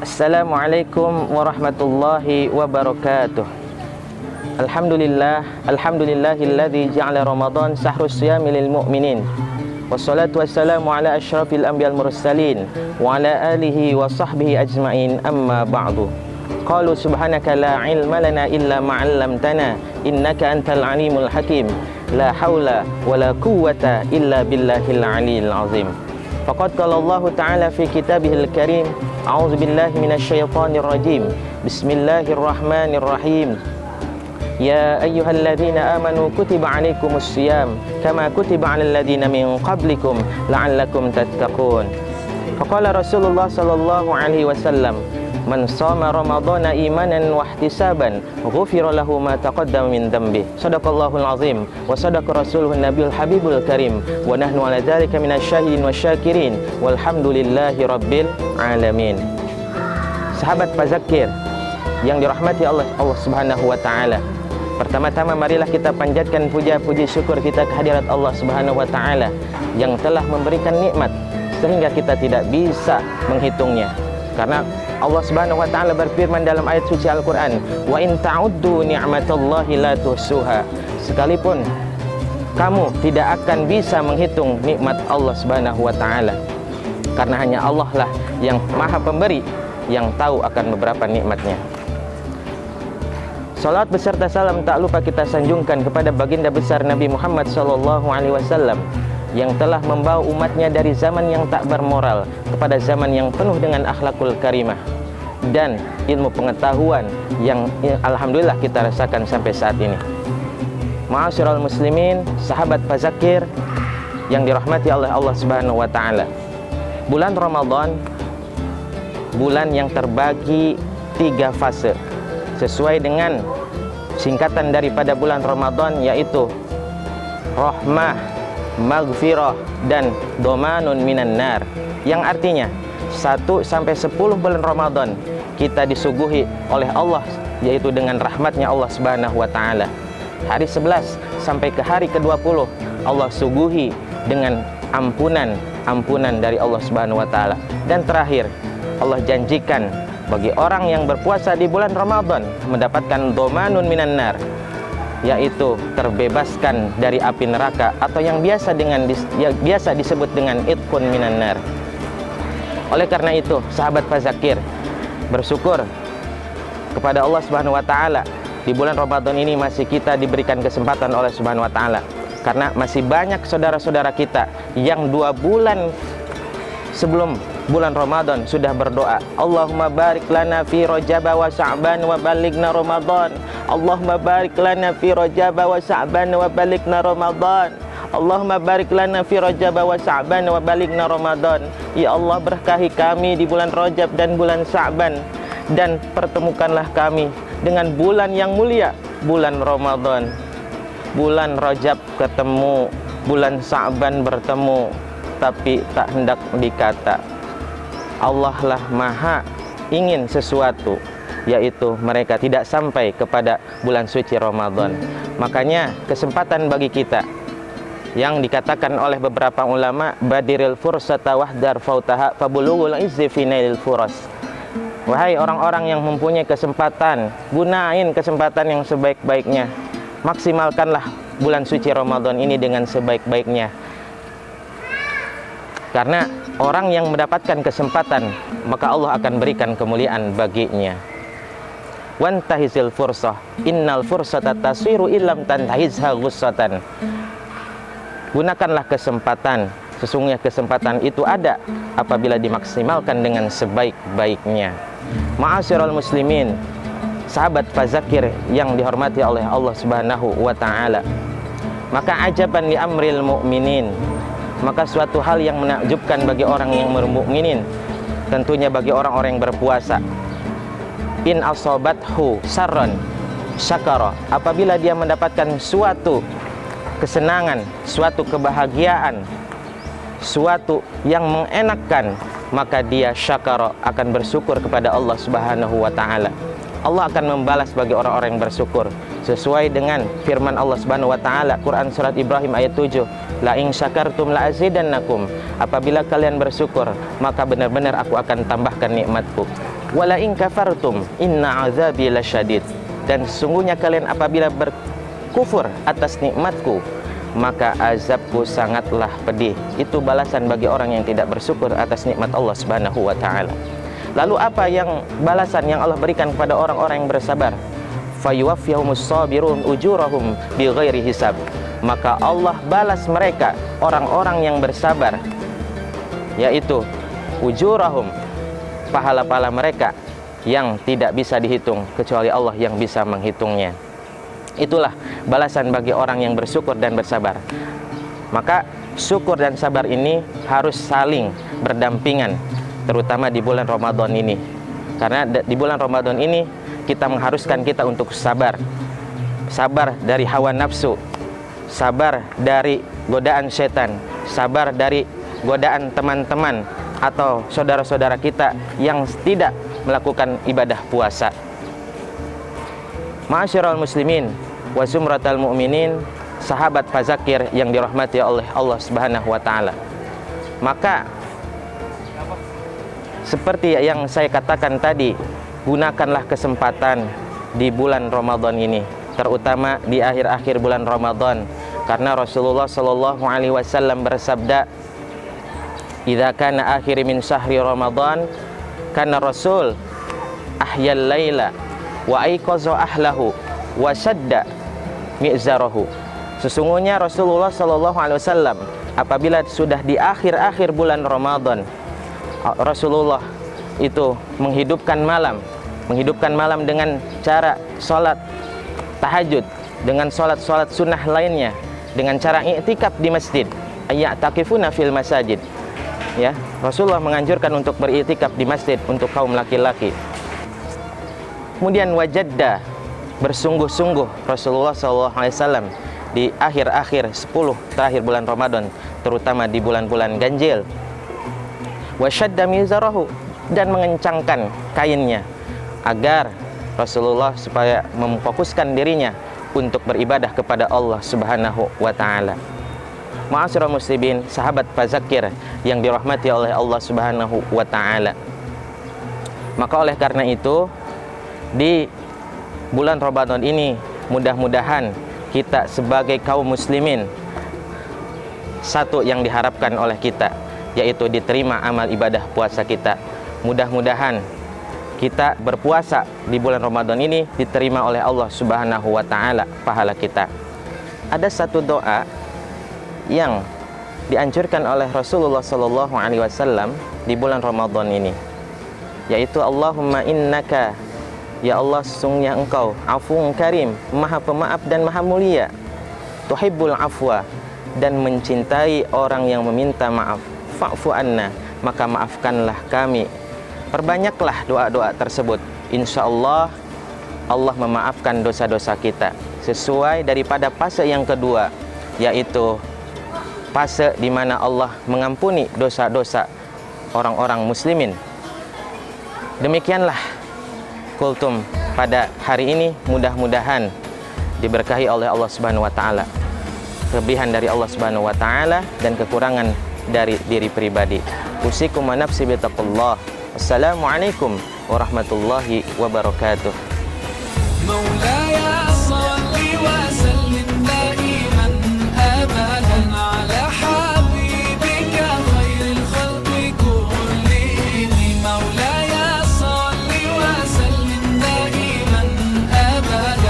Assalamualaikum warahmatullahi wabarakatuh. Alhamdulillahilladzi ja'ala Ramadan sahrus siyami lil mu'minin. Wassalatu wassalamu ala asyrafil anbiya'il mursalin wa ala alihi wa sahbihi ajma'in, amma ba'du. Qalu subhanaka la ilma lana illa ma 'allamtana innaka antal alimul hakim. La haula wala quwwata illa billahil aliyyil azim. Faqad qala Allah Ta'ala fi kitabihil karim, a'udzu billahi minasyaitonir rajim. Bismillahirrahmanirrahim. Ya ayyuhalladzina amanu kutiba 'alaikumus shiyam kama kutiba 'alal ladzina min qablikum la'allakum tattaqun. Faqala Rasulullah sallallahu alaihi wasallam, man shoma ramadhana imanan wa ihtisaban ghufira lahu ma taqaddama min dhanbi. Shadaqallahul azim wa sadaqa rasuluhun nabiyul habibul karim wa nahnu ala dzalika minasyahidin wasyakirin walhamdulillahi rabbil alamin. Sahabat Fazakir yang dirahmati Allah Subhanahu wa taala, pertama-tama marilah kita panjatkan puja-puji syukur kita kehadirat Allah Subhanahu wa taala yang telah memberikan nikmat sehingga kita tidak bisa menghitungnya. Karena Allah Subhanahu wa taala berfirman dalam ayat suci Al-Qur'an, "Wa in ta'uddu ni'matallahi la tuhsuha." Sekalipun kamu tidak akan bisa menghitung nikmat Allah Subhanahu wa taala. Karena hanya Allah lah yang Maha Pemberi, yang tahu akan beberapa nikmatnya. Salat beserta salam tak lupa kita sanjungkan kepada baginda besar Nabi Muhammad sallallahu alaihi wasallam yang telah membawa umatnya dari zaman yang tak bermoral kepada zaman yang penuh dengan akhlakul karimah dan ilmu pengetahuan yang alhamdulillah kita rasakan sampai saat ini. Ma'asyiral muslimin, sahabat Fazakir yang dirahmati oleh Allah Subhanahu wa taala. Bulan Ramadan, bulan yang terbagi 3 fase sesuai dengan singkatan daripada bulan Ramadan, yaitu rahmah, maghfirah, dan domanun minan nar, yang artinya 1 sampai 10 bulan Ramadan kita disuguhi oleh Allah yaitu dengan rahmatnya Allah Subhanahu wa taala. Hari 11 sampai ke hari ke-20 Allah suguhi dengan ampunan dari Allah Subhanahu wa taala. Dan terakhir Allah janjikan bagi orang yang berpuasa di bulan Ramadan mendapatkan domanun minan nar, yaitu terbebaskan dari api neraka atau yang biasa disebut dengan itqun minan nar. Oleh karena itu, sahabat Fazakir, bersyukur kepada Allah Subhanahu wa taala di bulan Ramadan ini masih kita diberikan kesempatan oleh Subhanahu wa taala, karena masih banyak saudara-saudara kita yang 2 bulan sebelum bulan Ramadan sudah berdoa, Allahumma barik lana fi Rajab wa Sya'ban wa balighna Ramadan. Allahumma barik lana fi Rajab wa Sya'ban wa balighna Ramadan. Allahumma barik lana fi Rajab wa Sya'ban wa balighna Ramadan. Ya Allah, berkahi kami di bulan Rajab dan bulan Sya'ban, dan pertemukanlah kami dengan bulan yang mulia, bulan Ramadan. Bulan Rajab ketemu, bulan Sya'ban bertemu, tapi tak hendak dikata. Allah lah maha ingin sesuatu, yaitu mereka tidak sampai kepada bulan suci Ramadan. Makanya kesempatan bagi kita yang dikatakan oleh beberapa ulama, badiril fursata wahdar fautaha fabulughul izzi fi nailil furas. Wahai orang-orang yang mempunyai kesempatan, gunain kesempatan yang sebaik-baiknya. Maksimalkanlah bulan suci Ramadan ini dengan sebaik-baiknya. Karena orang yang mendapatkan kesempatan, maka Allah akan berikan kemuliaan baginya. Wantahizil fursah, innal fursata tasiru illam tantahizha ghussatan. Gunakanlah kesempatan, sesungguhnya kesempatan itu ada apabila dimaksimalkan dengan sebaik-baiknya. Ma'asyiral muslimin, sahabat Fazakir yang dihormati oleh Allah Subhanahu wa taala. Maka ajaban li amril mu'minin, maka suatu hal yang menakjubkan bagi orang yang bermukminin, tentunya bagi orang-orang yang berpuasa. In asobathu sarran syakara, apabila dia mendapatkan suatu kesenangan, suatu kebahagiaan, suatu yang mengenakkan, maka dia syakara, akan bersyukur kepada Allah Subhanahu wa taala. Allah akan membalas bagi orang-orang yang bersyukur. sesuai dengan firman Allah Subhanahu wa taala Quran surat Ibrahim ayat 7, la in syakartum la azidannakum, apabila kalian bersyukur maka benar-benar aku akan tambahkan nikmatku, wala in kafartum inna azabi lasyadid, dan sesungguhnya kalian apabila berkufur atas nikmatku maka azabku sangatlah pedih. Itu balasan bagi orang yang tidak bersyukur atas nikmat Allah Subhanahu wa taala. Lalu apa yang balasan yang Allah berikan kepada orang-orang yang bersabar? Fayuwaffiyahumus sabirun ujurahum bighairi hisab, maka Allah balas mereka orang-orang yang bersabar, yaitu ujurahum, pahala-pahala mereka yang tidak bisa dihitung kecuali Allah yang bisa menghitungnya. Itulah balasan bagi orang yang bersyukur dan bersabar. Maka syukur dan sabar ini harus saling berdampingan, terutama di bulan Ramadan ini. Karena di bulan Ramadan ini kita mengharuskan kita untuk sabar. Sabar dari hawa nafsu, sabar dari godaan setan, sabar dari godaan teman-teman atau saudara-saudara kita yang tidak melakukan ibadah puasa. Ma'asyiral muslimin wa zumratal mu'minin, sahabat fazakir yang dirahmati oleh Allah Subhanahu wa taala. Maka seperti yang saya katakan tadi, gunakanlah kesempatan di bulan Ramadan ini, terutama di akhir-akhir bulan Ramadan, karena Rasulullah Shallallahu Alaihi Wasallam bersabda, "Idza kana akhir min syahri Ramadan, kana Rasul ahyal laila wa aiqaza ahlahu wa shadda mi'zarahu." Sesungguhnya Rasulullah Shallallahu Alaihi Wasallam apabila sudah di akhir-akhir bulan Ramadan, Rasulullah itu menghidupkan malam dengan cara sholat tahajud, dengan sholat sunnah lainnya, dengan cara i'tikaf di masjid, ya'takifuna fil masajid. Ya, Rasulullah menganjurkan untuk beriktikaf di masjid untuk kaum laki-laki. Kemudian wajadda, bersungguh-sungguh Rasulullah SAW di akhir-akhir 10 terakhir bulan Ramadan, terutama di bulan-bulan ganjil. Wasyadda mizarahu, dan mengencangkan kainnya, agar Rasulullah supaya memfokuskan dirinya untuk beribadah kepada Allah Subhanahu wa taala. Ma'asyiral muslimin, sahabat fazakir yang dirahmati oleh Allah Subhanahu wa taala. Maka oleh karena itu, di bulan Ramadan ini mudah-mudahan kita sebagai kaum muslimin, satu yang diharapkan oleh kita yaitu diterima amal ibadah puasa kita. Mudah-mudahan kita berpuasa di bulan Ramadan ini diterima oleh Allah Subhanahu wa taala pahala kita. Ada satu doa yang dianjurkan oleh Rasulullah Sallallahu Alaihi Wasallam di bulan Ramadan ini, yaitu Allahumma innaka, ya Allah sesungguhnya engkau afuun karim, maha pemaaf dan maha mulia, tuhibbul afwa, dan mencintai orang yang meminta maaf, fa'fu anna, maka maafkanlah kami. Perbanyaklah doa-doa tersebut, insya Allah Allah memaafkan dosa-dosa kita, sesuai daripada fase yang kedua, yaitu fase di mana Allah mengampuni dosa-dosa orang-orang muslimin. Demikianlah kultum pada hari ini, mudah-mudahan diberkahi oleh Allah Subhanahu wa taala. Kelebihan dari Allah Subhanahu wa taala dan kekurangan dari diri pribadi. Usikum wa nafsi bitaqullah. Assalamualaikum warahmatullahi wabarakatuh.